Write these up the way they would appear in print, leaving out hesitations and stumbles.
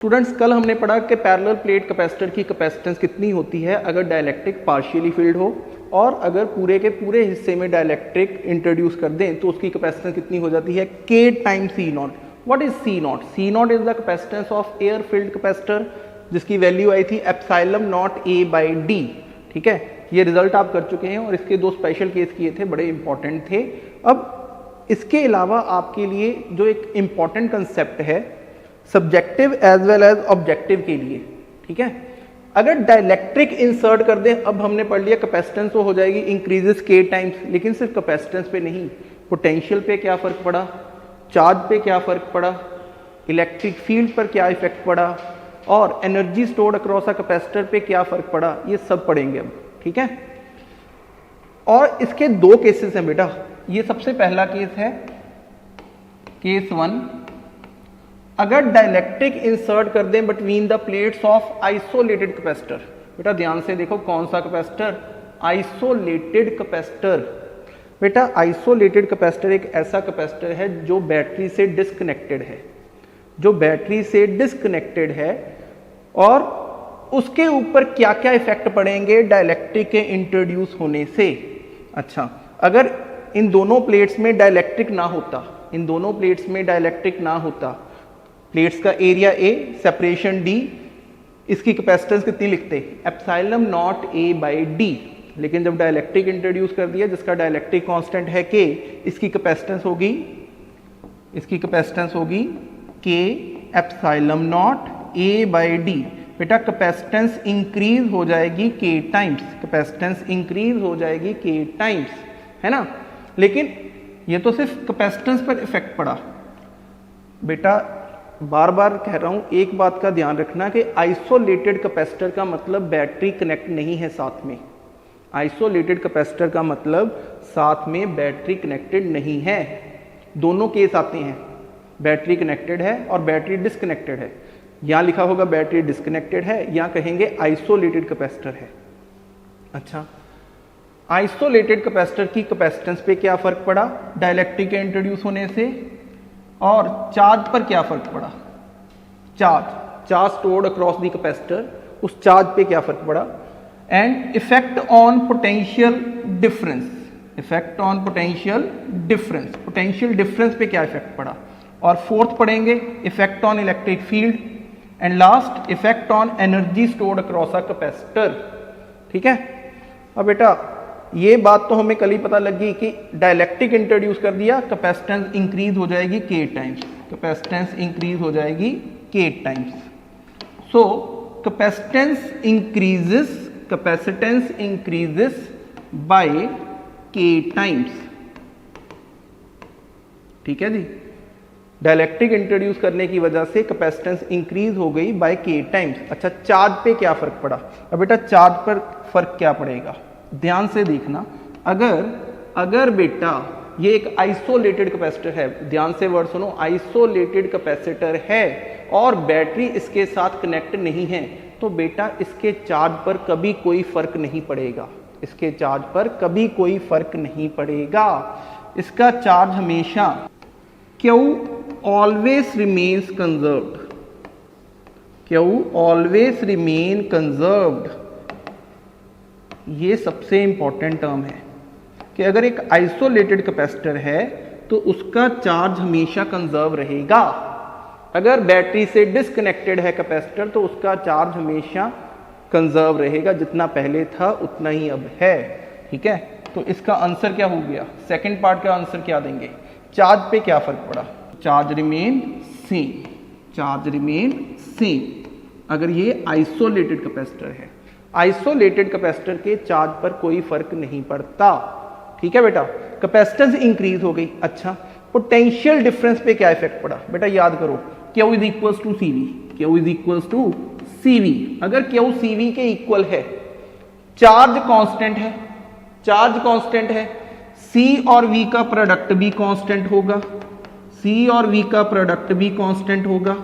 Students, कल हमने पढ़ा कि पैरेलल प्लेट कैपेसिटर की कैपेसिटेंस कितनी होती है अगर डाइलेक्ट्रिक पार्शियली फिल्ड हो, और अगर पूरे के पूरे हिस्से में डाइलेक्ट्रिक इंट्रोड्यूस कर दें तो उसकी कैपेसिटेंस कितनी हो जाती है, K times C not. What is C not? C not is the capacitance of air filled capacitor, जिसकी वैल्यू आई थी epsilon not A by D। ठीक है, ये रिजल्ट आप कर चुके हैं और इसके दो स्पेशल केस किए थे, बड़े इंपॉर्टेंट थे। अब इसके अलावा आपके लिए जो एक इंपॉर्टेंट कंसेप्ट है subjective as well as objective के लिए, ठीक है, अगर डाइलेक्ट्रिक इंसर्ट कर दें, अब हमने पढ़ लिया कैपेसिटेंस तो हो जाएगी इंक्रीजेस K टाइम्स, लेकिन सिर्फ कैपेसिटेंस पे नहीं, पोटेंशियल पे क्या फर्क पड़ा, चार्ज पे क्या फर्क पड़ा, इलेक्ट्रिक फील्ड पर क्या इफेक्ट पड़ा, और energy stored across a capacitor पे क्या फर्क पड़ा, ये सब पढ़ेंगे अब। ठीक है, और इसके दो केसेस हैं बेटा। ये सबसे पहला केस है केस 1, अगर डाइलेक्ट्रिक इंसर्ट कर दें between the plates of isolated capacitor. बेटा ध्यान से देखो, कौन सा कैपेसिटर? Isolated capacitor. बेटा आइसोलेटेड कैपेसिटर एक ऐसा कैपेसिटर है जो बैटरी से डिस्कनेक्टेड है, जो बैटरी से डिस्कनेक्टेड है, और उसके ऊपर क्या क्या इफेक्ट पड़ेंगे डाइलेक्ट्रिक के इंट्रोड्यूस होने से। अच्छा, अगर इन दोनों प्लेट्स में डाइलेक्ट्रिक ना होता, इन दोनों प्लेट्स में डाइलेक्ट्रिक ना होता, प्लेट्स का एरिया A, सेपरेशन D, इसकी कैपेसिटेंस कितनी लिखते? Epsilon not A by D। लेकिन जब डाइलेक्ट्रिक इंट्रोड्यूस कर दिया जिसका डाइलेक्ट्रिक कांस्टेंट है K, इसकी कैपेसिटेंस होगी K epsilon not A by D। बेटा कैपेसिटेंस इंक्रीज हो जाएगी K टाइम्स, कैपेसिटेंस इंक्रीज हो जाएगी K टाइम्स, है ना। लेकिन ये तो सिर्फ कैपेसिटेंस पर इफेक्ट पड़ा। बेटा बार बार कह रहा हूं, एक बात का ध्यान रखना कि आइसोलेटेड कैपेसिटर का मतलब बैटरी कनेक्ट नहीं है साथ में। आइसोलेटेड कैपेसिटर का मतलब साथ में बैटरी कनेक्टेड नहीं है। दोनों केस आते हैं, बैटरी कनेक्टेड है और बैटरी डिस्कनेक्टेड है। यहां लिखा होगा बैटरी डिस्कनेक्टेड है, यहां कहेंगे आइसोलेटेड कैपेसिटर है। अच्छा, आइसोलेटेड कैपेसिटर की कैपेसिटेंस पे क्या फर्क पड़ा डाइलेक्ट्रिक के इंट्रोड्यूस होने से, और चार्ज पर क्या फर्क पड़ा? Charge stored across the capacitor, उस चार्ज पे क्या फर्क पड़ा, and effect on potential difference, effect on potential difference, potential difference पे क्या इफेक्ट पड़ा, और फोर्थ पढ़ेंगे effect on electric field, and last effect on energy stored across a capacitor. ठीक है, अब बेटा ये बात तो हमें कल ही पता लगी कि डाइलेक्ट्रिक इंट्रोड्यूस कर दिया, कैपेसिटेंस इंक्रीज हो जाएगी K टाइम्स, कैपेसिटेंस इंक्रीज हो जाएगी K times. So capacitance increases by K times. ठीक है जी, डाइलेक्ट्रिक इंट्रोड्यूस करने की वजह से कैपेसिटेंस इंक्रीज हो गई बाय K टाइम्स। अच्छा, चार्ज पे क्या फर्क पड़ा? अब बेटा चार्ज पर फर्क क्या पड़ेगा, ध्यान से देखना। अगर बेटा ये एक आइसोलेटेड कैपेसिटर है, ध्यान से वर्ड सुनो, आइसोलेटेड कैपेसिटर है और बैटरी इसके साथ कनेक्ट नहीं है, तो बेटा इसके चार्ज पर कभी कोई फर्क नहीं पड़ेगा, इसके चार्ज पर कभी कोई फर्क नहीं पड़ेगा। इसका चार्ज हमेशा Q always remains conserved, Q always remain conserved. ये सबसे इंपॉर्टेंट टर्म है कि अगर एक आइसोलेटेड कैपेसिटर है तो उसका चार्ज हमेशा कंजर्व रहेगा। अगर बैटरी से डिस्कनेक्टेड है कैपेसिटर तो उसका चार्ज हमेशा कंजर्व रहेगा, जितना पहले था उतना ही अब है। ठीक है, तो इसका आंसर क्या हो गया? सेकंड पार्ट का आंसर क्या देंगे? चार्ज पे क्या फर्क पड़ा? Charge remain same, charge remain same अगर ये आइसोलेटेड कैपेसिटर है। आइसोलेटेड कैपेसिटर के चार्ज पर कोई फर्क नहीं पड़ता। ठीक है बेटा, कैपेसिटेंस इंक्रीज हो गई। अच्छा, पोटेंशियल डिफरेंस पे क्या इफेक्ट पड़ा? बेटा याद करो, Q is equals to CV, Q is equals to CV। अगर Q CV के इक्वल है, चार्ज कांस्टेंट है, चार्ज कांस्टेंट है, C और V का प्रोडक्ट भी कांस्टेंट होगा, C और V का प्रोडक्ट भी कांस्टेंट होगा।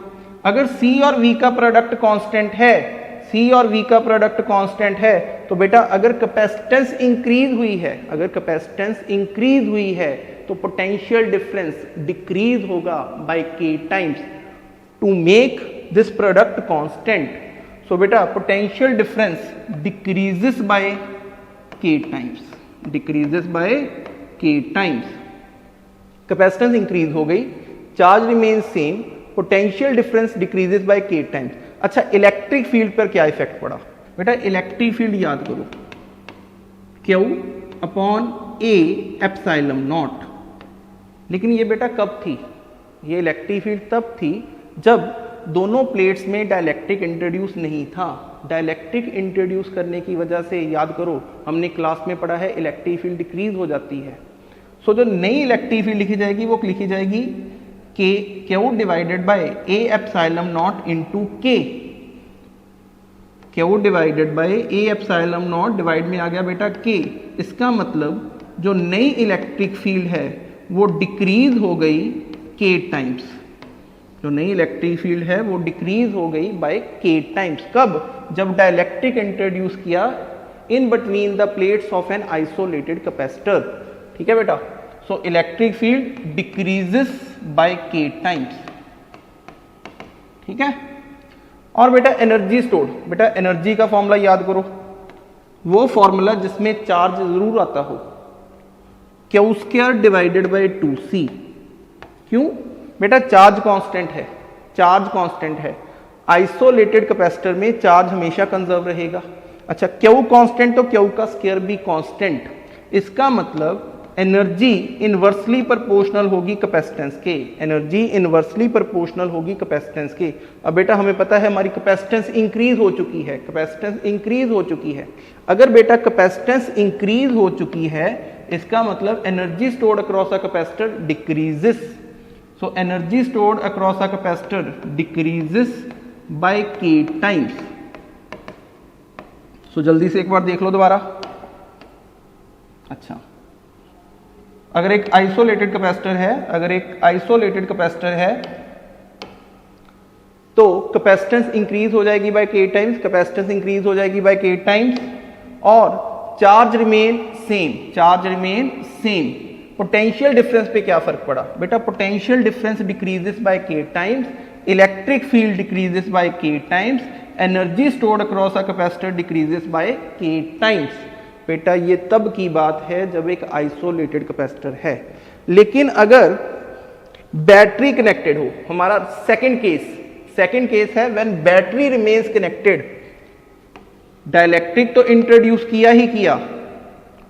अगर C और V का प्रोडक्ट कांस्टेंट है, C और V का प्रोडक्ट कांस्टेंट है, तो बेटा अगर कैपेसिटेंस इंक्रीज हुई है, अगर कैपेसिटेंस इंक्रीज हुई है तो पोटेंशियल डिफरेंस डिक्रीज होगा by K times. To make this product constant, so बेटा potential difference decreases by k times, decreases by k times. Capacitance increase हो गई, charge remain same, potential difference decreases by k times. अच्छा, electric field पर क्या effect पड़ा बेटा? Electric field याद करो, Q upon A epsilon not. लेकिन ये बेटा कब थी? ये इलेक्ट्रिक फील्ड तब थी जब दोनों प्लेट्स में डाइलेक्ट्रिक इंट्रोड्यूस नहीं था। डाइलेक्ट्रिक इंट्रोड्यूस करने की वजह से याद करो, हमने क्लास में पढ़ा है इलेक्ट्रिक फील्ड डिक्रीज हो जाती है। सो जो नई इलेक्ट्रिक फील्ड लिखी जाएगी वो लिखी जाएगी Q divided by A epsilon not into K। Q divided by A epsilon not, divide में आ गया बेटा K। इसका मतलब जो नई इलेक्ट्रिक फील्ड है वो डिक्रीज हो गई k टाइम्स। जो नई इलेक्ट्रिक फील्ड है वो डिक्रीज हो गई बाय k टाइम्स। कब? जब डाइलेक्ट्रिक इंट्रोड्यूस किया in between the plates of an isolated capacitor. ठीक है बेटा, so electric field decreases by k times. ठीक है, और बेटा एनर्जी स्टोर्ड, बेटा एनर्जी का फॉर्मूला याद करो, वो फॉर्मूला जिसमें चार्ज जरूर आता हो, Q square divided bye 2C। क्यों बेटा? चार्ज कांस्टेंट है, चार्ज कांस्टेंट है। आइसोलेटेड कैपेसिटर में चार्ज हमेशा कंजर्व रहेगा। अच्छा, Q कांस्टेंट तो Q का स्क्वायर भी कांस्टेंट। इसका मतलब एनर्जी इनवर्सली प्रोपोर्शनल होगी कैपेसिटेंस के, एनर्जी इनवर्सली प्रोपोर्शनल होगी कैपेसिटेंस के। अब बेटा हमें पता है हमारी कैपेसिटेंस इंक्रीज हो चुकी है, कैपेसिटेंस इंक्रीज हो चुकी है। अगर बेटा कैपेसिटेंस इंक्रीज हो चुकी है, इसका मतलब energy stored across a capacitor decreases. So energy stored across a capacitor decreases by k times. So जल्दी से एक बार देख लो दोबारा। अच्छा, अगर एक आइसोलेटेड कैपेसिटर है, अगर एक आइसोलेटेड कैपेसिटर है तो कैपेसिटेंस इंक्रीज हो जाएगी by k times, capacitance increase हो जाएगी बाय k टाइम्स, और charge remain same, charge remain same. Potential difference पे क्या फर्क पड़ा बेटा? Potential difference decreases by k times, electric field decreases by k times, energy stored across a capacitor decreases by k times. बेटा ये तब की बात है जब एक आइसोलेटेड कैपेसिटर है। लेकिन अगर बैटरी कनेक्टेड हो, हमारा सेकंड केस है when battery remains connected. Dielectric तो इंट्रोड्यूस किया ही किया,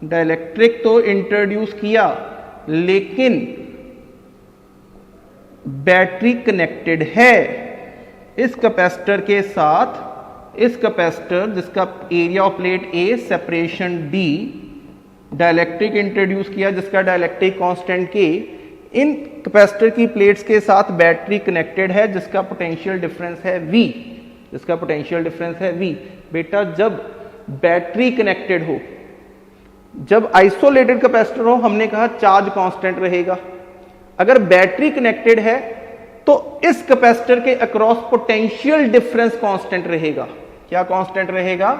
डाइलेक्ट्रिक तो इंट्रोड्यूस किया, लेकिन बैटरी कनेक्टेड है इस कैपेसिटर के साथ, इस कैपेसिटर जिसका area of plate A, separation D, dielectric introduce किया जिसका डाइलेक्ट्रिक कांस्टेंट K, इन कैपेसिटर की प्लेट्स के साथ बैटरी कनेक्टेड है जिसका पोटेंशियल डिफरेंस है V, जिसका पोटेंशियल डिफरेंस है V। बेटा जब बैटरी कनेक्टेड हो, जब आइसोलेटेड कैपेसिटर हो, हमने कहा चार्ज कांस्टेंट रहेगा। अगर बैटरी कनेक्टेड है तो इस कैपेसिटर के अक्रॉस पोटेंशियल डिफरेंस कांस्टेंट रहेगा। क्या कांस्टेंट रहेगा?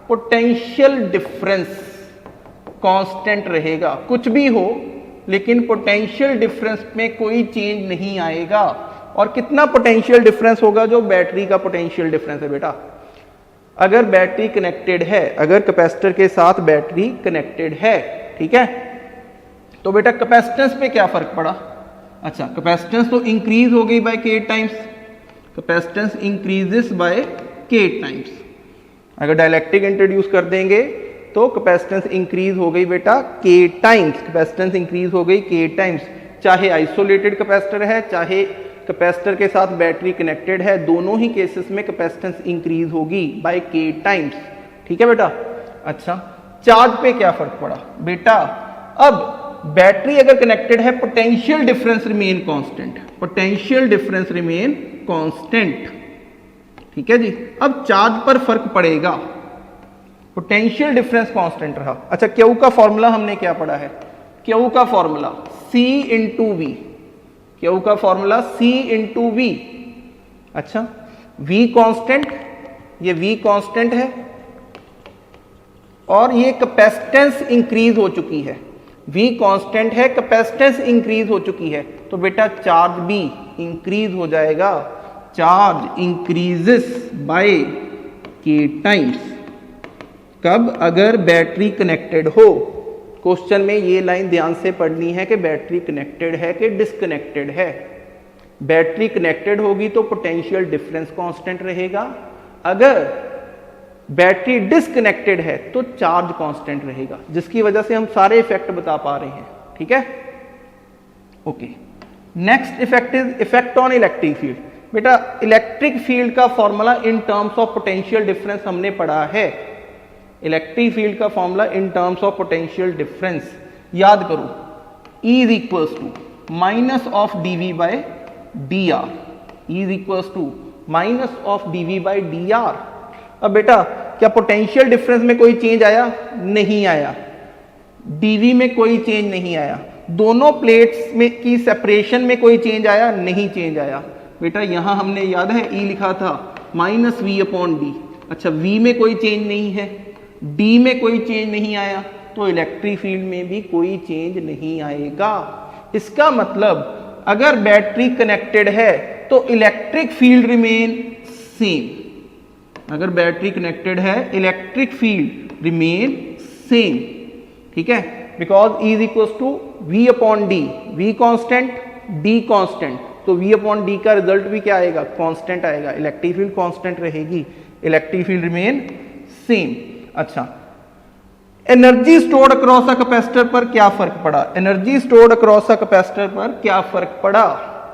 पोटेंशियल डिफरेंस कांस्टेंट रहेगा। कुछ भी हो लेकिन पोटेंशियल डिफरेंस में कोई चेंज नहीं आएगा। और कितना पोटेंशियल डिफरेंस होगा? जो बैटरी का पोटेंशियल डिफरेंस है बेटा। अगर बैटरी कनेक्टेड है, अगर कैपेसिटर के साथ बैटरी कनेक्टेड है, ठीक है, तो बेटा कैपेसिटेंस पे क्या फर्क पड़ा? अच्छा, कैपेसिटेंस तो इंक्रीज हो गई by k times, capacitance increases by k times. अगर डाइलेक्ट्रिक इंट्रोड्यूस कर देंगे तो कैपेसिटेंस इंक्रीज हो गई बेटा k टाइम्स, कैपेसिटेंस इंक्रीज हो गई k टाइम्स। चाहे आइसोलेटेड कैपेसिटर है, चाहे कैपेसिटर के साथ बैटरी कनेक्टेड है, दोनों ही केसेस में कैपेसिटेंस इंक्रीज होगी बाय k टाइम्स। ठीक है बेटा। अच्छा, चार्ज पे क्या फर्क पड़ा बेटा? अब बैटरी अगर कनेक्टेड है, potential difference remain constant, potential difference remain constant. ठीक है जी। अब चार्ज पर फर्क पड़ेगा, पोटेंशियल डिफरेंस कांस्टेंट रहा। अच्छा, क्यू का फॉर्मूला हमने क्या पढ़ा है? क्यू का formula C into V, Q का फॉर्मूला C इंटू V। अच्छा, V कांस्टेंट, ये V कांस्टेंट है और ये कैपेसिटेंस इंक्रीज हो चुकी है। V कांस्टेंट है, कैपेसिटेंस इंक्रीज हो चुकी है, तो बेटा चार्ज भी इंक्रीज हो जाएगा। चार्ज इंक्रीजेस बाय के टाइम्स। कब? अगर बैटरी कनेक्टेड हो। क्वेश्चन में ये लाइन ध्यान से पढ़नी है कि बैटरी कनेक्टेड है कि डिस्कनेक्टेड है। बैटरी कनेक्टेड होगी तो पोटेंशियल डिफरेंस कांस्टेंट रहेगा, अगर बैटरी डिस्कनेक्टेड है तो चार्ज कांस्टेंट रहेगा, जिसकी वजह से हम सारे इफेक्ट बता पा रहे हैं। ठीक है, okay. Next effect is effect on electric field. बेटा इलेक्ट्रिक फील्ड का formula in terms of potential difference हमने पढ़ा है। इलेक्ट्रिक फील्ड का formula in terms of potential difference याद करो, E is equals to minus of dV by dr। E is equals to minus of dV by dr। अब बेटा क्या potential difference में कोई चेंज आया? नहीं आया। dV में कोई चेंज नहीं आया। दोनों प्लेट्स में की सेपरेशन में कोई चेंज आया? नहीं चेंज आया। बेटा यहां हमने याद है E लिखा था माइनस V अपॉन डी। अच्छा V में कोई चेंज नहीं है, D में कोई चेंज नहीं आया, तो इलेक्ट्रिक फील्ड में भी कोई चेंज नहीं आएगा। इसका मतलब अगर बैटरी कनेक्टेड है तो इलेक्ट्रिक फील्ड रिमेन सेम। अगर बैटरी कनेक्टेड है इलेक्ट्रिक फील्ड रिमेन सेम। ठीक है, because E is equal to V upon D. V constant, D constant, तो V अपॉन डी का रिजल्ट भी क्या आएगा? कांस्टेंट आएगा। इलेक्ट्रिक फील्ड कांस्टेंट रहेगी, इलेक्ट्रिक फील्ड रिमेन सेम। अच्छा, energy stored across a capacitor पर क्या फर्क पड़ा? Energy stored across a capacitor पर क्या फर्क पड़ा?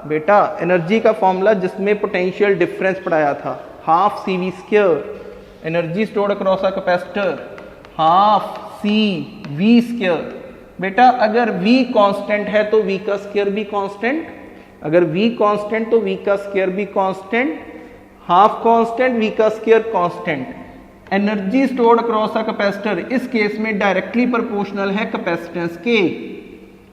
बेटा एनर्जी का फॉर्मूला जिसमें पोटेंशियल डिफरेंस पढ़ाया था, half CV square. Energy stored across a capacitor half CV square. बेटा अगर V कांस्टेंट है तो V का स्क्वायर भी कांस्टेंट, अगर V कांस्टेंट तो V का स्क्वायर भी कांस्टेंट, हाफ कांस्टेंट V का square constant. Energy stored across a capacitor इस केस में डायरेक्टली प्रोपोर्शनल है कैपेसिटेंस के।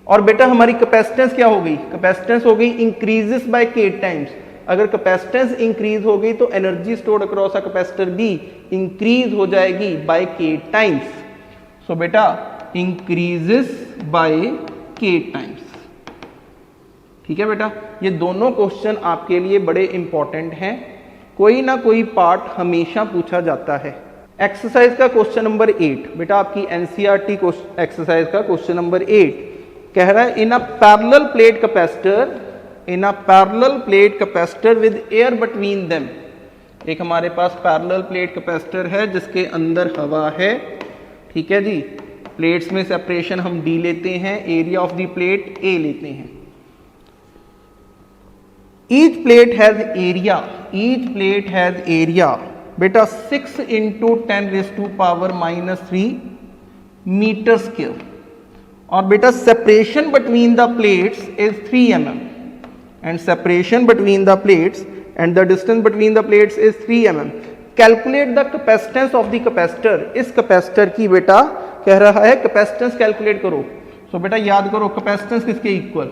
और बेटा हमारी कैपेसिटेंस क्या हो गई? कैपेसिटेंस हो गई इंक्रीजेस बाय के टाइम्स। अगर कैपेसिटेंस इंक्रीज हो गई तो energy stored across a capacitor भी इंक्रीज हो जाएगी बाय के टाइम्स। सो बेटा इंक्रीजेस बाय के टाइम्स। ठीक है बेटा, ये दोनों क्वेश्चन आपके लिए बड़े इंपॉर्टेंट हैं, कोई ना कोई पार्ट हमेशा पूछा जाता है। एक्सरसाइज का क्वेश्चन नंबर 8 बेटा आपकी एनसीईआरटी एक्सरसाइज का क्वेश्चन नंबर 8 कह रहा है in a parallel plate capacitor, in a parallel plate capacitor with air between them. एक हमारे पास पैरेलल प्लेट कैपेसिटर है जिसके अंदर हवा है। ठीक है जी, प्लेट्स में सेपरेशन हम D लेते हैं, area of the plate A लेते हैं। Each plate has area, each plate has area बेटा 6 into 10 raised to power minus 3 metre square. और बेटा separation between the plates is 3 mm and separation between the plates and the distance between the plates is 3 mm। Calculate the capacitance of the capacitor। इस capacitor की बेटा कह रहा है capacitance calculate करो। सो बेटा याद करो कैपेसिटेंस किसके equal?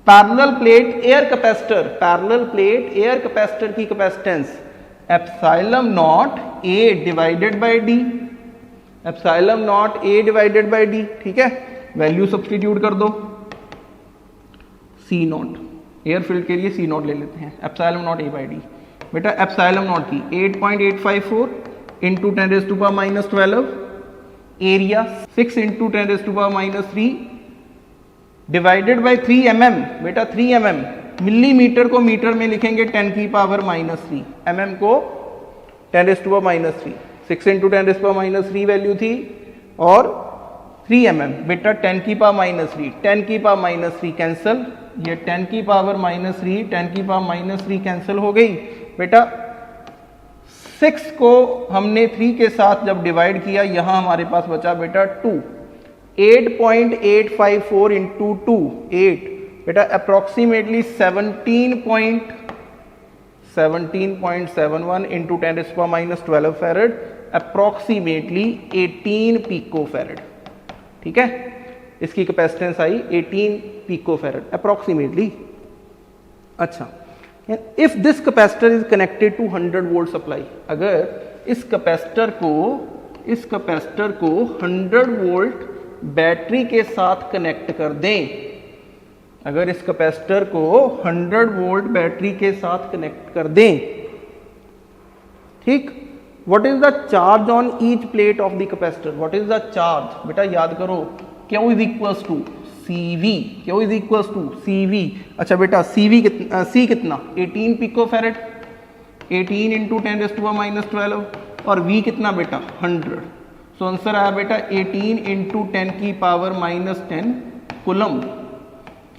Parallel plate air capacitor, parallel plate air capacitor की capacitance epsilon not A divided by D, epsilon not A divided by D। ठीक है, वैल्यू सब्स्टिट्यूट कर दो, C नॉट, एयर फील्ड के लिए C नॉट ले लेते हैं, epsilon not A by D। बेटा एप्सिलॉन नॉट की 8.854 into 10 raise to power minus 12, area 6 into 10 raise to power minus 3 divided by 3 mm। बेटा 3 mm, मिलीमीटर को मीटर में लिखेंगे 10 की पावर माइनस 3, mm को 10 raise to power minus 3, 6 into 10 raise to power minus 3 value थी, और 3 mm बेटा 10 की पावर माइनस 3, 10 की पावर माइनस 3 कैंसिल, ये 10 की पावर माइनस 3, 10 की पावर माइनस 3 कैंसिल हो गई। बेटा 6 को हमने 3 के साथ जब डिवाइड किया, यहां हमारे पास बचा बेटा 2, 8.854 इंटू 2 8 बेटा approximately 17.71 into 10 raise to power minus 12 farad, approximately 18 pico farad. ठीक है, इसकी कैपेसिटेंस आई 18 पिको फैरेड अप्रोक्सीमेटली। अच्छा, if this capacitor is connected to 100 volt supply, अगर इस कैपेसिटर को 100 वोल्ट बैटरी के साथ कनेक्ट कर दें, अगर इस कैपेसिटर को 100 वोल्ट बैटरी के साथ कनेक्ट कर दें, ठीक, what is the charge on each plate of the capacitor? What is the charge? बेटा याद करो, Q is equals to CV, Q is equals to CV। अच्छा बेटा CV कितना, C कितना 18 पिकोफैरेड, 18 इंटू 10⁻⁻12, और V कितना बेटा 100। सो आंसर आया बेटा 18 into 10⁻⁻10 coulomb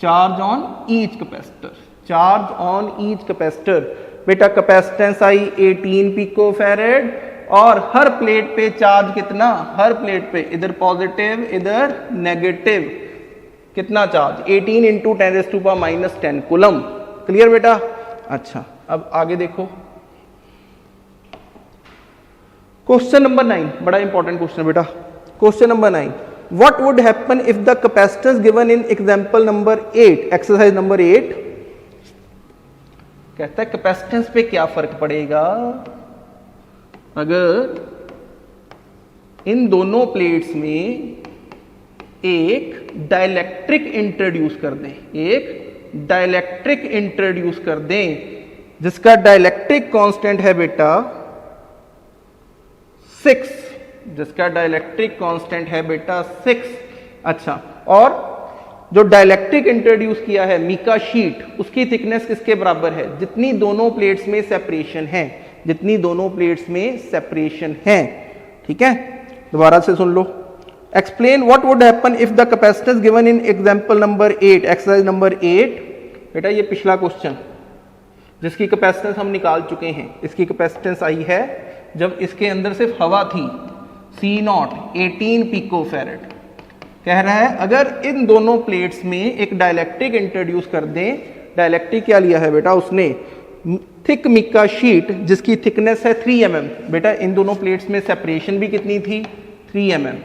charge on each capacitor, charge on each capacitor. बेटा कैपेसिटेंस आई 18 पिकोफैरेड और हर प्लेट पे चार्ज कितना, हर प्लेट पे इधर पॉजिटिव इधर नेगेटिव, कितना चार्ज 18 इंटू 10⁻⁻10 कूलम। क्लियर बेटा? अच्छा अब आगे देखो, क्वेश्चन नंबर 9, बड़ा इंपॉर्टेंट क्वेश्चन बेटा। Question number 9, what would happen if the capacitance given in example number 8, exercise number 8, कहता है कैपेसिटेंस पे क्या फर्क पड़ेगा अगर इन दोनों प्लेट्स में एक डाइलेक्ट्रिक इंट्रोड्यूस कर दें, एक डाइलेक्ट्रिक इंट्रोड्यूस कर दें जिसका डाइलेक्ट्रिक कांस्टेंट है बेटा 6, जिसका डाइलेक्ट्रिक कांस्टेंट है बेटा 6। अच्छा, और जो डाइलेक्ट्रिक इंट्रोड्यूस किया है मीका शीट, उसकी थिकनेस किसके बराबर है? जितनी दोनों प्लेट्स में सेपरेशन है, जितनी दोनों प्लेट्स में सेपरेशन है। ठीक है, दोबारा से सुन लो। Explain what would happen if the capacitance given in example number 8, exercise number 8। बेटा ये पिछला क्वेश्चन जिसकी कैपेसिटेंस हम निकाल चुके हैं, इसकी कैपेसिटेंस आई है जब इसके अंदर सिर्फ हवा थी, C0 18 पिकोफैरेड। कह रहा है अगर इन दोनों प्लेट्स में एक डाइलेक्ट्रिक इंट्रोड्यूस कर दें, डाइलेक्ट्रिक क्या लिया है बेटा उसने, थिक मिका शीट जिसकी थिकनेस है 3 mm। बेटा इन दोनों प्लेट्स में सेपरेशन भी कितनी थी 3 mm,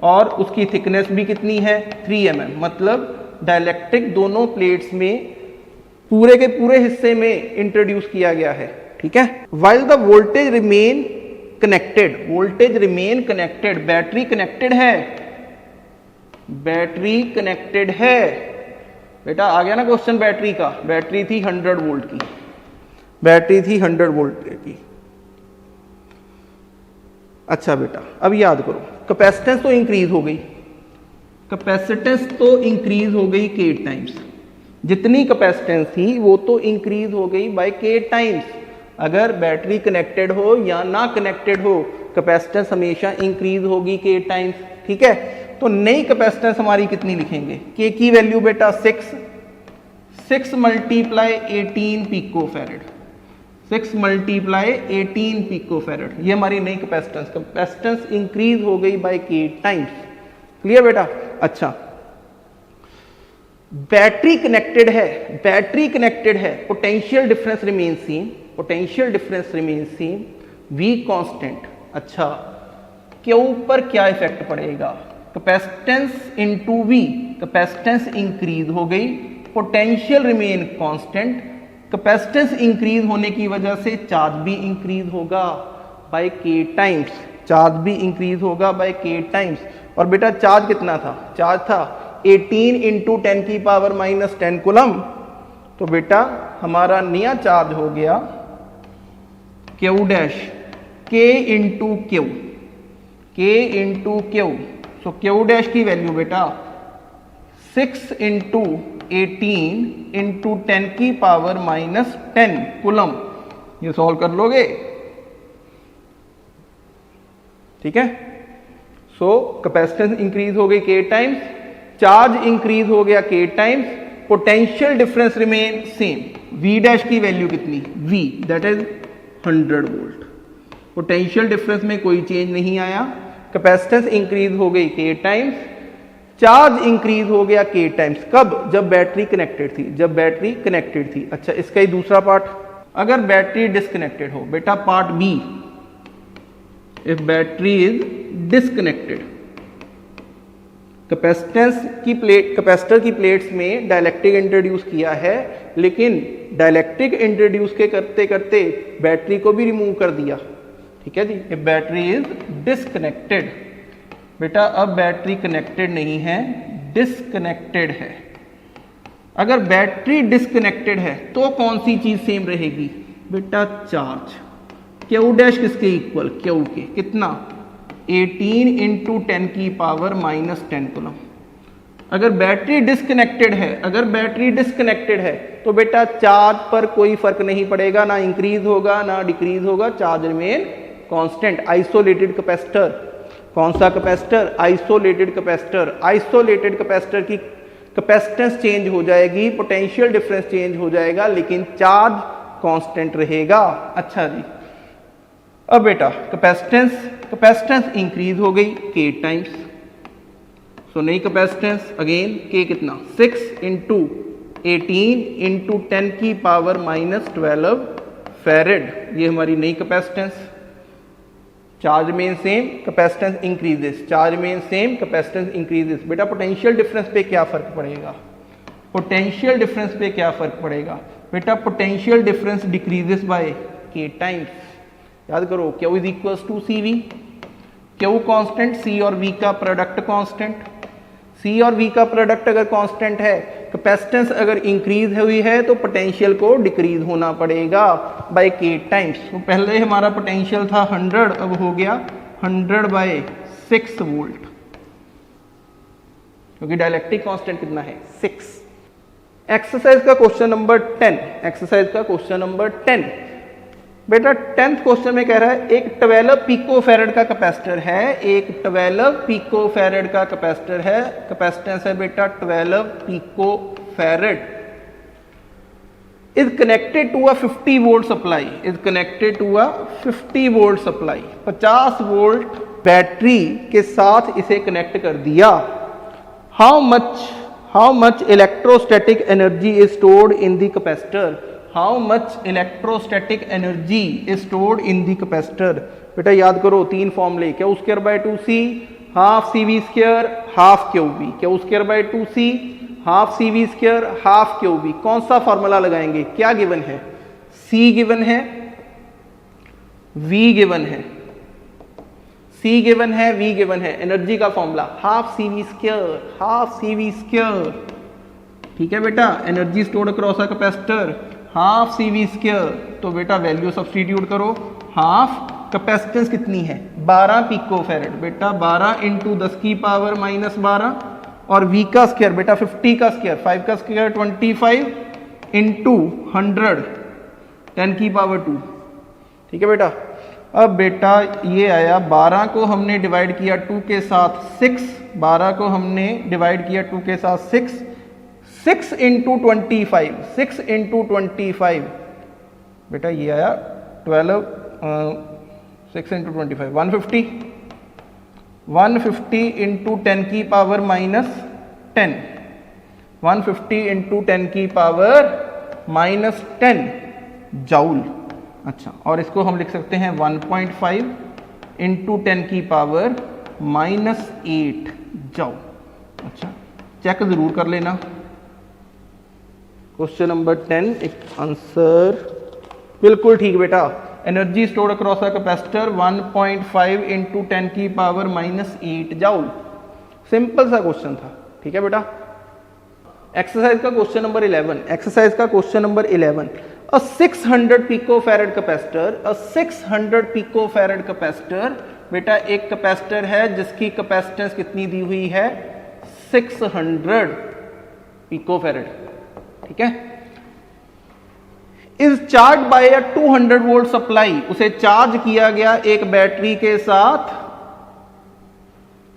और उसकी थिकनेस भी कितनी है 3 mm। मतलब डाइलेक्ट्रिक दोनों प्लेट्स में पूरे के पूरे हिस्से में इंट्रोड्यूस किया गया है। ठीक है, while the voltage remain connected, voltage remain connected, battery connected है, बैटरी कनेक्टेड है। बेटा आ गया ना क्वेश्चन बैटरी का, बैटरी थी 100 वोल्ट की, बैटरी थी 100 वोल्ट की। अच्छा बेटा अब याद करो, कैपेसिटेंस तो इंक्रीज हो गई, कैपेसिटेंस तो इंक्रीज हो गई k टाइम्स, जितनी कैपेसिटेंस थी वो तो इंक्रीज हो गई बाय k टाइम्स। अगर बैटरी कनेक्टेड हो या ना कनेक्टेड हो, कैपेसिटेंस हमेशा इंक्रीज होगी k टाइम्स। ठीक है, तो नई कैपेसिटेंस हमारी कितनी लिखेंगे, k की वैल्यू बेटा 6 मल्टीप्लाई 18 पिकोफैरेड, 6 मल्टीप्लाई 18 पिकोफैरेड, ये हमारी नई कैपेसिटेंस, कैपेसिटेंस इंक्रीज हो गई बाय k टाइम्स। क्लियर बेटा? अच्छा, बैटरी कनेक्टेड है, बैटरी कनेक्टेड है, potential difference remain same, potential difference remain same, V constant. अच्छा, Q पर क्या इफेक्ट पड़ेगा, capacitance into V, capacitance increase हो गई, potential remain constant, capacitance increase होने की वजह से चार्ज भी इंक्रीज होगा बाय k टाइम्स, चार्ज भी इंक्रीज होगा बाय k टाइम्स। और बेटा चार्ज कितना था, चार्ज था 18 इंटू 10⁻⁻10 कूलम। तो बेटा हमारा नया चार्ज हो गया Q dash, K into Q, K into Q। सो Q डैश की वैल्यू बेटा 6 इंटू 18 इंटू 10⁻⁻10 कूलम। ये सॉल्व कर लोगे? ठीक है, सो कैपेसिटेंस इंक्रीज हो गई k टाइम्स, चार्ज इंक्रीज हो गया k times, potential difference remain same. V dash की वैल्यू कितनी, V that is 100 volt, potential difference में कोई चेंज नहीं आया, कैपेसिटेंस इंक्रीज हो गई k टाइम्स, चार्ज इंक्रीज हो गया k टाइम्स। कब? जब बैटरी कनेक्टेड थी, जब बैटरी कनेक्टेड थी। अच्छा, इसका ही दूसरा पार्ट, अगर बैटरी डिस्कनेक्टेड हो, बेटा part B, if battery is disconnected, capacitance की प्लेट, कैपेसिटर की प्लेट्स में डाइलेक्ट्रिक इंट्रोड्यूस किया है, लेकिन डाइलेक्ट्रिक इंट्रोड्यूस के करते करते बैटरी को भी रिमूव कर दिया। ठीक है जी, इफ बैटरी इज डिस्कनेक्टेड, बेटा अब बैटरी कनेक्टेड नहीं है, डिस्कनेक्टेड है। अगर बैटरी डिस्कनेक्टेड है तो कौन सी चीज सेम रहेगी बेटा, चार्ज। क्यू डैश किसके इक्वल, क्यू के, कितना 18 इंटू 10 की पावर -10 कूलम। अगर बैटरी डिस्कनेक्टेड है, अगर बैटरी डिस्कनेक्टेड है तो बेटा चार्ज पर कोई फर्क नहीं पड़ेगा, ना इंक्रीज होगा ना डिक्रीज होगा, charge remain constant. Isolated capacitor, कौन सा capacitor, isolated capacitor. Isolated capacitor की कैपेसिटेंस चेंज हो जाएगी, पोटेंशियल डिफरेंस चेंज हो जाएगा, लेकिन चार्ज कांस्टेंट रहेगा। अच्छा जी, अब बेटा कैपेसिटेंस इंक्रीज हो गई k टाइम्स, सो नई कैपेसिटेंस अगेन k कितना 6 इंटू 18 इंटू 10 की पावर -12 फैरेड, ये हमारी नई capacitance. Charge main same, capacitance increases, charge main same, capacitance increases. बेटा पोटेंशियल डिफरेंस पे क्या फर्क पड़ेगा, पोटेंशियल डिफरेंस पे क्या फर्क पड़ेगा बेटा, potential difference decreases by k times. याद करो Q is equals to CV, Q constant, C और V का प्रोडक्ट कांस्टेंट। C और V का प्रोडक्ट अगर कांस्टेंट है, कैपेसिटेंस अगर इंक्रीज हुई है तो पोटेंशियल को डिक्रीज होना पड़ेगा बाय k टाइम्स। तो पहले हमारा पोटेंशियल था 100, अब हो गया 100/6 वोल्ट, क्योंकि डायलेक्ट्रिक कांस्टेंट कितना है 6। एक्सरसाइज का क्वेश्चन नंबर 10, एक्सरसाइज का क्वेश्चन नंबर 10 बेटा 10th क्वेश्चन में कह रहा है एक 12 पिकोफैरेड का कैपेसिटर है, एक 12 पिकोफैरेड का कैपेसिटर है, कैपेसिटेंस है बेटा 12 picofarad, is connected to a 50 volt supply, is connected to a 50 volt supply. 50 volt battery के साथ इसे कनेक्ट कर दिया। How much electrostatic energy is stored in the capacitor, how much electrostatic energy is stored in the capacitor. बेटा याद करो 3 फॉर्मूले, Q²/2C, half CV², half QV, Q²/2C, half CV², half QV। कौन सा फॉर्मूला लगाएंगे, क्या गिवन है, C गिवन है, V गिवन है, C गिवन है, V गिवन है। एनर्जी का formula half CV², half CV²। ठीक है बेटा, energy stored across a capacitor half CV², तो बेटा वैल्यू सब्स्टिट्यूट करो। हाफ कैपेसिटेंस कितनी है 12 पिकोफैरेड, बेटा 12 इंटू 10 की पावर -12, और V का स्क्वायर बेटा 50 का स्क्वायर, 5 का स्क्वायर 25 इंटू 100 10 की पावर 2। ठीक है बेटा, अब बेटा ये आया 12 को हमने डिवाइड किया 2 के साथ 6, 12 को हमने डिवाइड किया 2 के साथ 6, 6 इंटू 25, 6 इंटू 25 बेटा ये आया 12, 6 इंटू 25 150, 150 इंटू 10 की पावर -10, 150 इंटू 10 की पावर -10 जाउल। अच्छा, और इसको हम लिख सकते हैं 1.5 इंटू 10 की पावर -8 जाउल। अच्छा, चेक जरूर कर लेना। क्वेश्चन नंबर 10 एक आंसर बिल्कुल ठीक बेटा। Energy stored across a capacitor 1.5 into 10 की पावर -8 जाउल। सिंपल सा क्वेश्चन था। ठीक है बेटा, एक्सरसाइज का क्वेश्चन नंबर 11, एक्सरसाइज का क्वेश्चन नंबर 11, अ 600 पिकोफैरेड कैपेसिटर, अ 600 पिकोफैरेड कैपेसिटर, बेटा एक कैपेसिटर है जिसकी कैपेसिटेंस कितनी दी हुई है 600 पिकोफैरेड। ठीक है, is charge by a 200 volt supply, उसे चार्ज किया गया एक बैटरी के साथ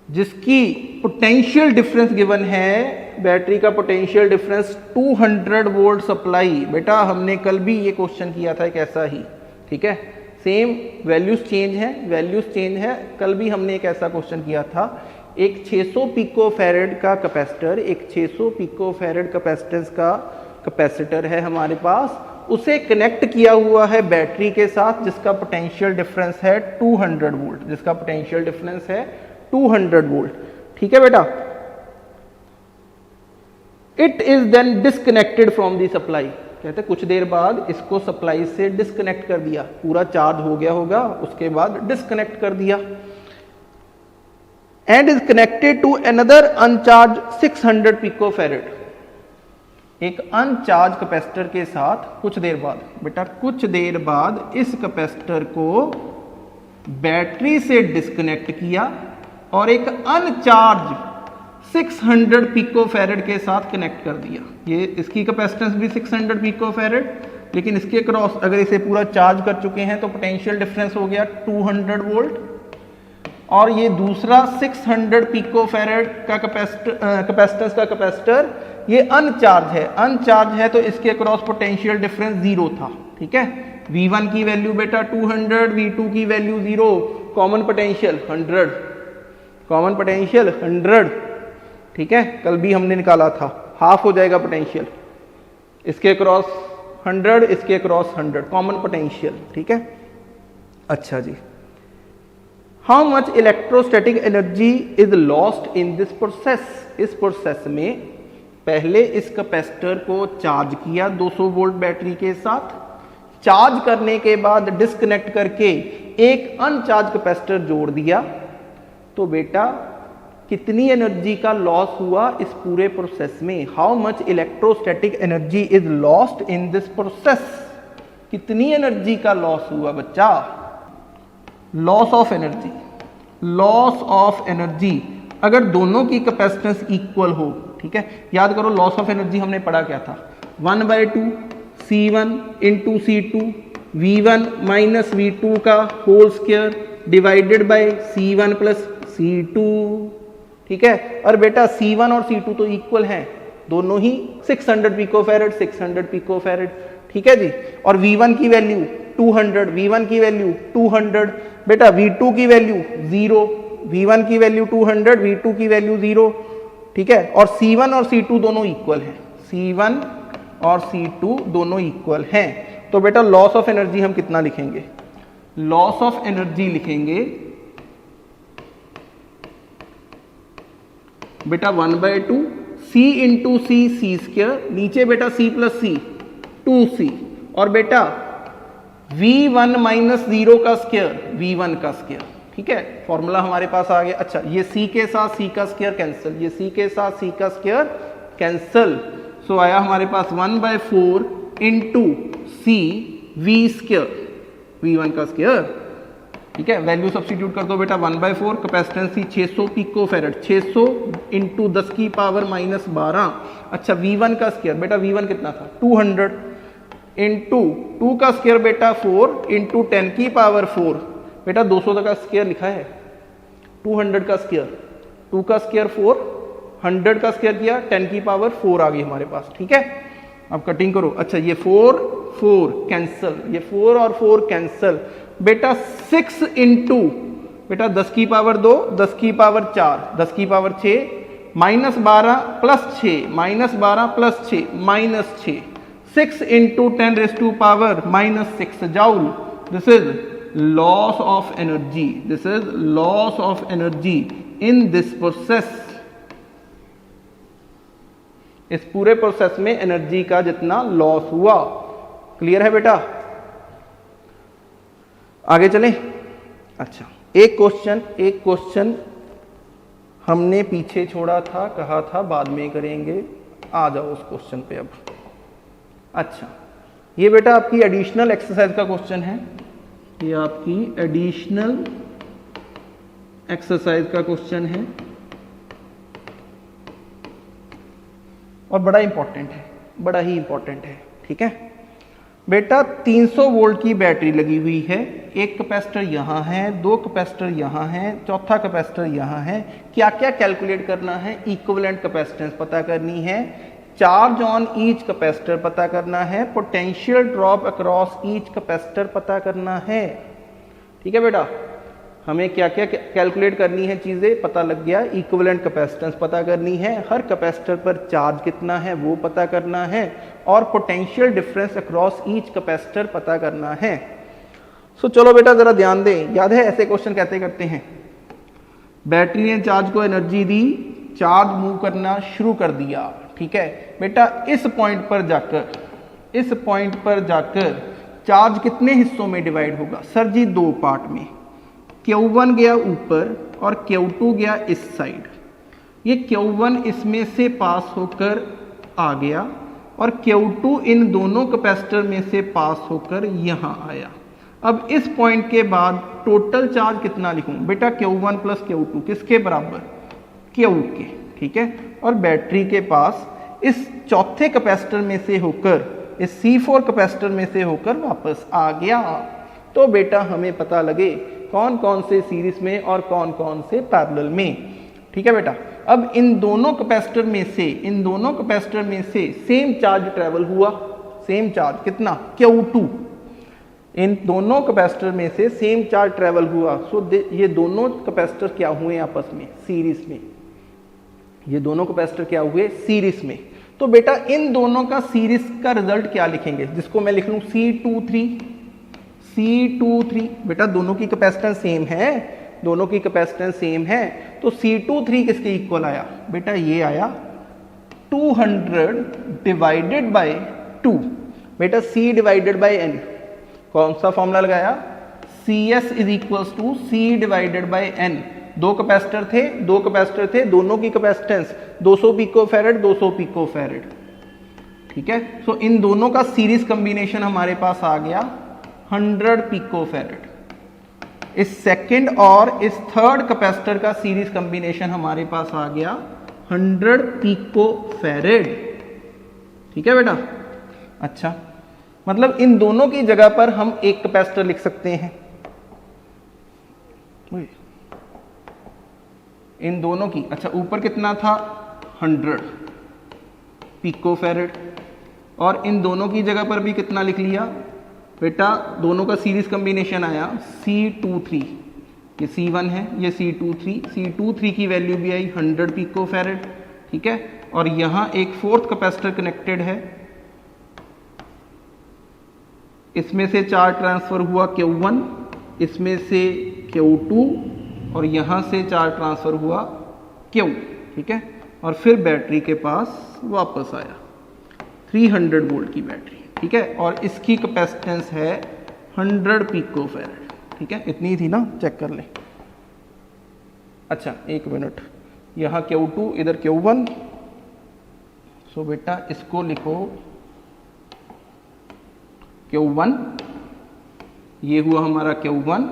जिसकी पोटेंशियल डिफरेंस गिवन है, बैटरी का पोटेंशियल डिफरेंस 200 वोल्ट सप्लाई। बेटा हमने कल भी ये क्वेश्चन किया था एक ऐसा ही। ठीक है, सेम वैल्यूज चेंज है, वैल्यूज चेंज है। कल भी हमने एक ऐसा क्वेश्चन किया था, एक 600 पिकोफैरेड का कैपेसिटर, एक 600 पिकोफैरेड कैपेसिटेंस का कैपेसिटर है हमारे पास, उसे कनेक्ट किया हुआ है बैटरी के साथ जिसका पोटेंशियल डिफरेंस है 200 वोल्ट, जिसका पोटेंशियल डिफरेंस है 200 वोल्ट। ठीक है बेटा, it is then disconnected from the supply, कहते कुछ देर बाद इसको सप्लाई से डिस्कनेक्ट कर दिया, पूरा चार्ज हो गया होगा उसके बाद डिस्कनेक्ट कर दिया, and is connected to another uncharged 600 picofarad. एक अनचार्ज कैपेसिटर के साथ कुछ देर बाद, बेटा कुछ देर बाद इस कैपेसिटर को बैटरी से डिस्कनेक्ट किया और एक अनचार्ज 600 पिकोफैरेड के साथ कनेक्ट कर दिया। ये इसकी कैपेसिटेंस भी 600 पिकोफैरेड, लेकिन इसके क्रॉस अगर इसे पूरा चार्ज कर चुके हैं तो पोटेंशियल डिफरेंस हो गया 200 वोल्ट, और ये दूसरा 600 पिकोफैरेड का कैपेसिटेंस का कैपेसिटर ये अनचार्ज है तो इसके क्रॉस पोटेंशियल डिफरेंस 0 था। ठीक है, V1 की वैल्यू बेटा 200, V2 की वैल्यू 0, कॉमन पोटेंशियल 100। ठीक है, कल भी हमने निकाला था, हाफ हो जाएगा पोटेंशियल, इसके क्रॉस 100, इसके क्रॉस 100, कॉमन पोटेंशियल। ठीक है, अच्छा जी, how much electrostatic energy is lost in this process. इस प्रोसेस में पहले इस कैपेसिटर को चार्ज किया 200 वोल्ट बैटरी के साथ, चार्ज करने के बाद डिस्कनेक्ट करके एक अनचार्ज कैपेसिटर जोड़ दिया, तो बेटा कितनी एनर्जी का लॉस हुआ इस पूरे प्रोसेस में। How much electrostatic energy is lost in this process, कितनी एनर्जी का लॉस हुआ बच्चा। लॉस ऑफ एनर्जी अगर दोनों की कैपेसिटेंस इक्वल हो, ठीक है, याद करो लॉस ऑफ एनर्जी हमने पढ़ा क्या था, 1/2 C1 into C2 V1 minus V2 का whole square divided by C1 plus C2। ठीक है, और बेटा C1 और C2 तो इक्वल हैं, दोनों ही 600 पिकोफैरेड। ठीक है जी, और V1 की वैल्यू 200, बेटा V2 की वैल्यू 0, V1 की वैल्यू 200, V2 की वैल्यू 0। ठीक है, और C1 और C2 दोनों इक्वल हैं, C1 और C2 दोनों इक्वल हैं, तो बेटा लॉस ऑफ एनर्जी हम कितना लिखेंगे, लॉस ऑफ एनर्जी लिखेंगे बेटा 1/2 C इंटू C स्क्वायर, नीचे बेटा C प्लस C 2C, और बेटा V1 माइनस 0 का स्क्वायर V1 का स्क्वायर। ठीक है, फॉर्मूला हमारे पास आ गया। अच्छा, ये C के साथ C का स्क्वायर कैंसिल, ये C के साथ C का स्क्वायर कैंसिल, सो आया हमारे पास 1/4 into C V square, V1 का स्क्वायर। ठीक है, वैल्यू सब्स्टिट्यूट कर दो बेटा, 1/4 कैपेसिटेंस थी 600 पिकोफैरेड, 600 इंटू 10 की पावर माइनस 12। अच्छा, V1 का स्क्वायर बेटा, V1 कितना था 200 इंटू 2 का स्क्वायर बेटा 4 इंटू 10 की पावर 4, बेटा 200 का स्क्वायर लिखा है, 200 का स्क्वायर, 2 का स्क्वायर 4, 100 का स्क्वायर किया, 10 की पावर 4 आ गई हमारे पास। ठीक है, अब कटिंग करो। अच्छा, ये 4 कैंसल, ये 4 और 4 कैंसल, बेटा 6 इंटू बेटा 10 की पावर 2, 10 की पावर 4, 10 की power 6, minus 12 plus 6, minus 12 plus 6 minus 6, 6 into 10 raise to power minus 6 joule. This is loss of energy, this is loss of energy in this process. इस पूरे प्रोसेस में एनर्जी का जितना लॉस हुआ। क्लियर है बेटा, आगे चलें। अच्छा, एक क्वेश्चन हमने पीछे छोड़ा था, कहा था बाद में करेंगे, आ जाओ उस क्वेश्चन पे अब। अच्छा, ये बेटा आपकी एडिशनल एक्सरसाइज का क्वेश्चन है, ये आपकी एडिशनल एक्सरसाइज का क्वेश्चन है और बड़ा इंपॉर्टेंट है, बड़ा ही इंपॉर्टेंट है। ठीक है बेटा, 300 वोल्ट की बैटरी लगी हुई है, एक कैपेसिटर यहाँ है, 2 कैपेसिटर यहाँ है, चौथा कैपेसिटर यहाँ है। क्या क्या कैलकुलेट करना है, इक्विवेलेंट कैपेसिटेंस पता करनी है, चार्ज ऑन ईच कैपेसिटर पता करना है, potential drop across each capacitor पता करना है। ठीक है बेटा, हमें क्या क्या कैलकुलेट करनी है, चीज़ें पता लग गया। इक्विवेलेंट कैपेसिटेंस पता करनी है, हर कैपेसिटर पर चार्ज कितना है वो पता करना है, और potential difference across each capacitor पता करना है। सो चलो बेटा ज़रा ध्यान दें, याद है ऐसे क्वेश्चन कैसे करते हैं। बैटरी ने चार्ज को एनर्जी दी, चार्ज मूव करना शुरू कर दिया। ठीक है बेटा, इस पॉइंट पर जाकर चार्ज कितने हिस्सों में डिवाइड होगा। सर जी 2 पार्ट में, Q1 गया ऊपर और Q2 गया इस साइड। ये Q1 इसमें से पास होकर आ गया, और Q2 इन दोनों कैपेसिटर में से पास होकर यहां आया। अब इस पॉइंट के बाद टोटल चार्ज कितना लिखूं बेटा, Q1 प्लस Q2 किसके बराबर, Q के, ठीक है। और बैटरी के पास इस चौथे कैपेसिटर में से होकर, इस C4 कैपेसिटर में से होकर वापस आ गया। तो बेटा हमें पता लगे कौन कौन से सीरीज में और कौन कौन से पैरेलल में, ठीक है बेटा। अब इन दोनों कैपेसिटर में से सेम चार्ज ट्रेवल हुआ, सेम चार्ज कितना, Q2, इन दोनों कैपेसिटर में से सेम चार्ज ट्रेवल हुआ। सो ये दोनों कैपेसिटर क्या हुए आपस में, सीरीज में, ये दोनों कैपेसिटर क्या हुए, सीरीज में। तो बेटा इन दोनों का सीरीज का रिजल्ट क्या लिखेंगे, जिसको मैं लिख लूं C23, बेटा दोनों की कैपेसिटेंस सेम है, दोनों की कैपेसिटेंस सेम है, तो C23 किसके इक्वल आया बेटा, ये आया 200 डिवाइडेड बाय 2, बेटा C डिवाइडेड बाय N, कौन सा फॉर्मूला लगाया, CS is equals to C divided by N। दो कैपेसिटर थे, दोनों की कैपेसिटेंस 200 पिकोफैरेड 200 पिकोफैरेड, ठीक है। सो इन दोनों का सीरीज कॉम्बिनेशन हमारे पास आ गया 100 पिकोफैरेड। इस सेकंड और इस थर्ड कैपेसिटर का सीरीज कॉम्बिनेशन हमारे पास आ गया 100 पिकोफैरेड, ठीक है बेटा। अच्छा, मतलब इन दोनों की जगह पर हम एक कैपेसिटर लिख सकते हैं, इन दोनों की, अच्छा ऊपर कितना था 100 पिकोफैरेड, और इन दोनों की जगह पर भी कितना लिख लिया बेटा, दोनों का सीरीज कॉम्बिनेशन आया C23, ये C1 है, ये C23 की वैल्यू भी आई 100 पिकोफैरेड, ठीक है। और यहां एक फोर्थ कैपेसिटर कनेक्टेड है, इसमें से चार्ज ट्रांसफर हुआ Q1, इसमें से Q2, और यहां से चार्ज ट्रांसफर हुआ Q, ठीक है। और फिर बैटरी के पास वापस आया 300 वोल्ट की बैटरी, ठीक है। और इसकी कैपेसिटेंस है 100 पिकोफैरेड, ठीक है। इतनी थी ना, चेक कर लें। अच्छा एक मिनट, यहां Q2 इधर Q1, सो बेटा इसको लिखो Q1, ये हुआ हमारा Q1,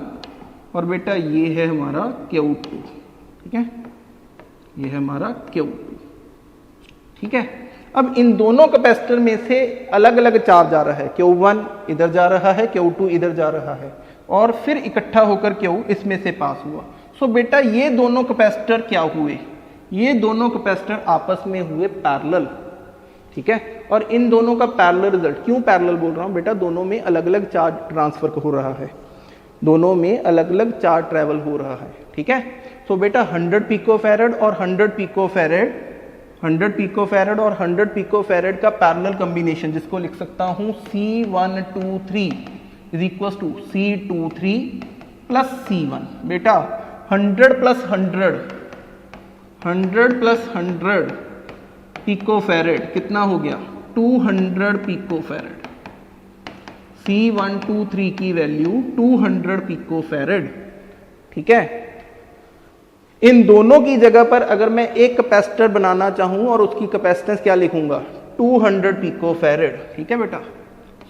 और बेटा ये है हमारा Q2, ठीक है, ये है हमारा Q2, ठीक है। अब इन दोनों कैपेसिटर में से अलग अलग चार्ज आ रहा है, Q1 इधर जा रहा है, Q2 इधर जा रहा है, और फिर इकट्ठा होकर Q इसमें से पास हुआ। सो बेटा ये दोनों कैपेसिटर क्या हुए, ये दोनों कैपेसिटर आपस में हुए पैरेलल, ठीक है। और इन दोनों का पैरेलल रिजल्ट, क्यों पैरेलल बोल रहा हूं बेटा, दोनों में अलग अलग चार्ज ट्रांसफर हो रहा है, दोनों में अलग अलग चार्ज ट्रेवल हो रहा है, ठीक है। तो बेटा 100 पिकोफैरेड और 100 पिकोफैरेड, 100 पिकोफैरेड और 100 पिकोफैरेड का पैरेलल कॉम्बिनेशन, जिसको लिख सकता हूं C123 is equal to C23 plus C1। बेटा 100 प्लस 100, 100 प्लस 100 पिकोफैरेड कितना हो गया, 200 पिकोफैरेड। C123 की वैल्यू 200 पिकोफैरेड, ठीक है। इन दोनों की जगह पर अगर मैं एक कैपेसिटर बनाना चाहूं और उसकी कैपेसिटेंस क्या लिखूंगा, 200 पिकोफैरेड, ठीक है बेटा।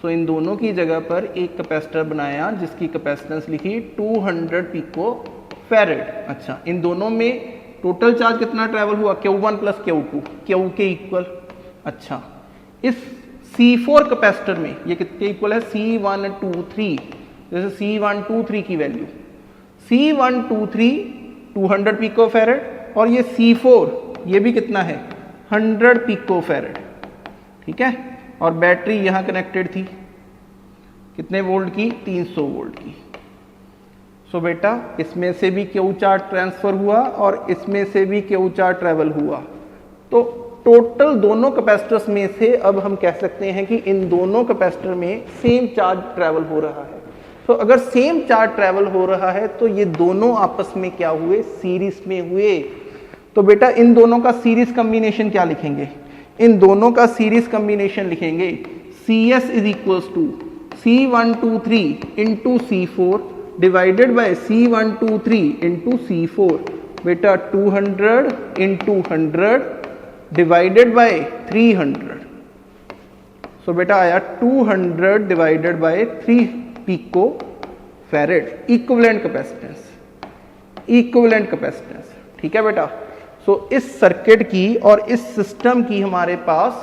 सो इन दोनों की जगह पर एक कैपेसिटर बनाया जिसकी कैपेसिटेंस लिखी 200 पिकोफैरेड। अच्छा, इन दोनों में टोटल चार्ज कितना ट्रेवल हुआ, Q1 प्लस Q2, Q के इक्वल। अच्छा, इस C4 कैपेसिटर में ये कितने इक्वल है, C123, जैसे C123 की वैल्यू C123 200 पिकोफैरेड, और ये C4 ये भी कितना है 100 पिकोफैरेड, ठीक है। और बैटरी यहां कनेक्टेड थी कितने वोल्ट की, 300 वोल्ट की। सो बेटा इसमें से भी Q चार्ज ट्रांसफर हुआ और इसमें से भी Q चार्ज ट्रेवल हुआ। तो टोटल दोनों कैपेसिटर्स में से अब हम कह सकते हैं कि इन दोनों कैपेसिटर में सेम चार्ज ट्रेवल हो रहा है। तो अगर सेम चार्ज ट्रेवल हो रहा है तो ये दोनों आपस में क्या हुए, सीरीज में हुए। तो बेटा इन दोनों का सीरीज कॉम्बिनेशन क्या लिखेंगे, इन दोनों का सीरीज कॉम्बिनेशन लिखेंगे CS is equals to C123 into C4 divided by C123 into C4। बेटा 200 इंटू 100 डिवाइडेड बाय 300, तो बेटा आया 200 divided by 3 pico farad equivalent capacitance, equivalent capacitance. ठीक है बेटा। सो इस सर्किट की और इस सिस्टम की हमारे पास,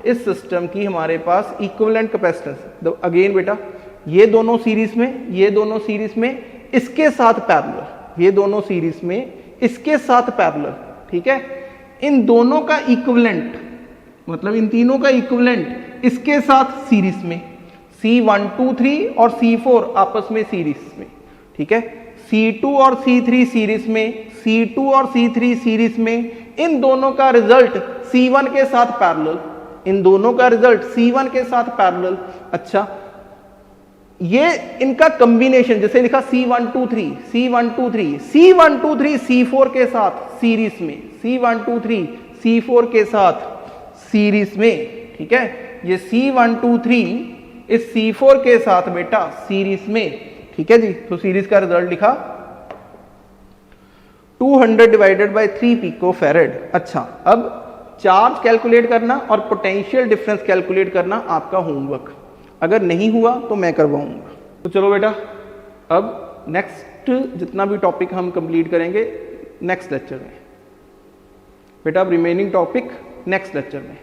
इस सिस्टम की हमारे पास इक्विवेलेंट कैपेसिटेंस। अगेन बेटा ये दोनों सीरीज में, ये दोनों सीरीज में, इसके साथ पैरेलल, ये दोनों सीरीज में इसके साथ पैरेलल। ठीक है। इन दोनों का इक्विवेलेंट मतलब इन तीनों का इक्विवेलेंट इसके साथ सीरीज में, C1 2 3 और C4 आपस में सीरीज में। ठीक है। C2 और C3 सीरीज में, C2 और C3 सीरीज में, इन दोनों का रिजल्ट C1 के साथ पैरेलल, इन दोनों का रिजल्ट C1 के साथ पैरेलल। अच्छा, ये इनका कॉम्बिनेशन जैसे लिखा C1 2 3, C1 2 3, C1 2 3 C4 के साथ सीरीज में, C1 2 3 C4 के साथ सीरीज में। ठीक है। ये C1 2 3 इस C4 के साथ बेटा सीरीज में। ठीक है जी। तो सीरीज का रिजल्ट लिखा 200 डिवाइडेड बाय 3 पिको फैरेड। अच्छा, अब चार्ज कैलकुलेट करना और पोटेंशियल डिफरेंस कैलकुलेट करना आपका होमवर्क, अगर नहीं हुआ तो मैं करवाऊंगा। तो चलो बेटा, अब नेक्स्ट जितना भी टॉपिक हम कंप्लीट करेंगे नेक्स्ट लेक्चर में। बेटा अब रिमेनिंग टॉपिक नेक्स्ट लेक्चर में।